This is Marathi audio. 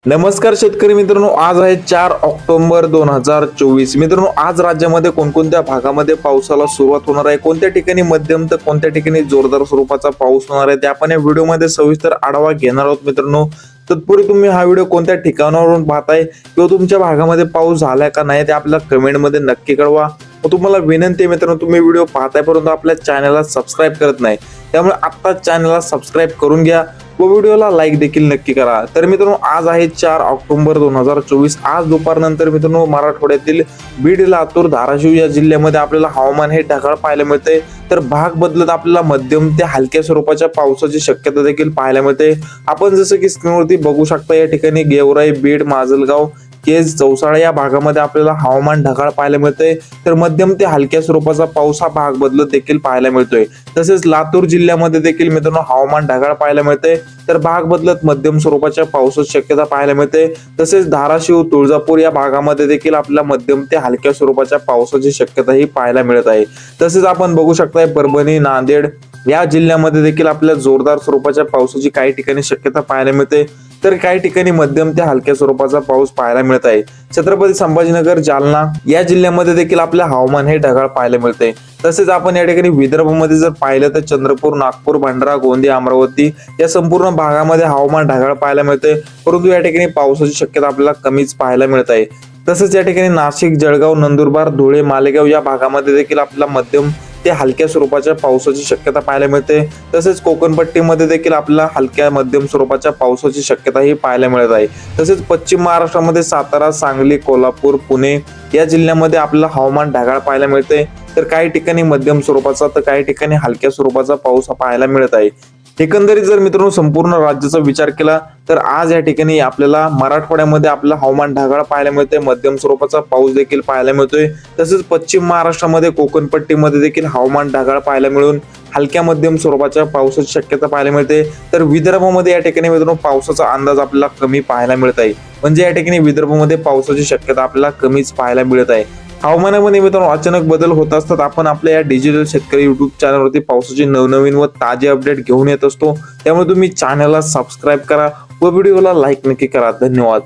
नमस्कार शेतकरी मित्रांनो, आज आहे 4 ऑक्टोबर 2024। मित्रांनो, आज राज्यामध्ये कोणकोणत्या भागामध्ये पावसाला सुरुवात होणार आहे, कोणत्या ठिकाणी मध्यम तर कोणत्या ठिकाणी जोरदार स्वरूपाचा पाऊस होणार आहे ते आपण या व्हिडिओमध्ये सविस्तर आढावा घेणार आहोत। मित्रांनो, तत्पूर्वी तुम्ही हा व्हिडिओ कोणत्या ठिकाणावरून पाहताय किंवा तुमच्या भागामध्ये पाऊस झालाय का नाही ते आपल्याला कमेंटमध्ये नक्की कळवा। व तुम्हाला विनंती आहे मित्रांनो, तुम्ही व्हिडिओ पाहताय परंतु आपल्या चॅनलला सबस्क्राइब करत नाही, त्यामुळे आता चॅनलला सबस्क्राइब करून घ्या व व्हिडिओला लाईक देखील नक्की करा। तर मित्रांनो, आज आहे 4 ऑक्टोबर 2024। आज दुपारनंतर मित्रांनो मराठवाड्यातील बीड, लातूर, धाराशिव या जिल्ह्यामध्ये आपल्याला हवामान हे ढगाळ पाहायला मिळते। तर भाग बदलत आपल्याला मध्यम ते हलक्या स्वरूपाच्या पावसाची शक्यता देखील पाहायला मिळते। आपण जसं की स्क्रीनवरती बघू शकता, या ठिकाणी गेवराई, बीड, माजलगाव, केज, चौसाळा या भागामध्ये आपल्याला हवामान ढगाळ पाहायला मिळते। तर मध्यम ते हलक्या स्वरूपाचा पाऊस हा भाग बदलत देखील पाहायला मिळतोय। तसेच लातूर जिल्ह्यामध्ये देखील मित्रांनो हवामान ढगाळ पाहायला मिळते, तर भाग बदलत मध्यम स्वरूपाच्या पावसाची शक्यता पाहायला मिळते। तसेच धाराशिव, तुळजापूर या भागामध्ये देखील आपल्याला मध्यम ते हलक्या स्वरूपाच्या पावसाची शक्यता ही पाहायला मिळत आहे। तसेच आपण बघू शकताय परभणी, नांदेड या जिल्ह्यामध्ये देखील आपल्याला जोरदार स्वरूपाच्या पावसाची काही ठिकाणी शक्यता पाहायला मिळते, तर काही ठिकाणी मध्यम ते हलक्या स्वरूपाचा पाऊस पाहायला मिळत आहे। छत्रपती संभाजीनगर, जालना या जिल्ह्यामध्ये देखील आपल्या हवामान हे ढगाळ पाहायला मिळते। तसेच आपण या ठिकाणी विदर्भामध्ये जर पाहिलं तर चंद्रपूर, नागपूर, भंडारा, गोंदिया, अमरावती या संपूर्ण भागामध्ये हवामान ढगाळ पाहायला मिळते, परंतु या ठिकाणी पावसाची शक्यता आपल्याला कमीच पाहायला मिळत आहे। तसेच या ठिकाणी नाशिक, जळगाव, नंदुरबार, धुळे, मालेगाव या भागामध्ये देखील आपल्याला मध्यम ते हलक्या स्वरूपाच्या पावसाची शक्यता पाहायला मिळते। तसेच कोकणपट्टीमध्ये देखील आपल्याला हलक्या मध्यम स्वरूपाच्या पावसाची शक्यता ही पाहायला मिळत आहे। तसेच पश्चिम महाराष्ट्रामध्ये सातारा, सांगली, कोल्हापूर, पुणे या जिल्ह्यामध्ये आपल्याला हवामान ढगाळ पाहायला मिळते, तर काही ठिकाणी मध्यम स्वरूपाचा तर काही ठिकाणी हलक्या स्वरूपाचा पाऊस पाहायला मिळत आहे। एकंदरीत जर मित्रांनो संपूर्ण राज्याचा विचार केला तर आज या ठिकाणी आपल्याला मराठवाड्यामध्ये आपलं हवामान ढगाळ पाहायला मिळते, मध्यम स्वरूपाचा पाऊस देखील पाहायला मिळतोय। तसेच पश्चिम महाराष्ट्रामध्ये कोकणपट्टीमध्ये देखील हवामान ढगाळ पाहायला मिळून हलक्या मध्यम स्वरूपाच्या पावसाची शक्यता पाहायला मिळते। तर विदर्भामध्ये या ठिकाणी मित्रांनो पावसाचा अंदाज आपल्याला कमी पाहायला मिळत आहे, म्हणजे या ठिकाणी विदर्भामध्ये पावसाची शक्यता आपल्याला कमीच पाहायला मिळत आहे। हवामानामध्ये मित्रांनो अचानक बदल होत असतात। आपण आपल्या या डिजिटल शेतकरी युट्यूब चॅनलवरती पावसाची नवनवीन व ताजे अपडेट घेऊन येत असतो, त्यामुळे तुम्ही चॅनलला सबस्क्राइब करा व व्हिडिओला लाईक नक्की करा। धन्यवाद।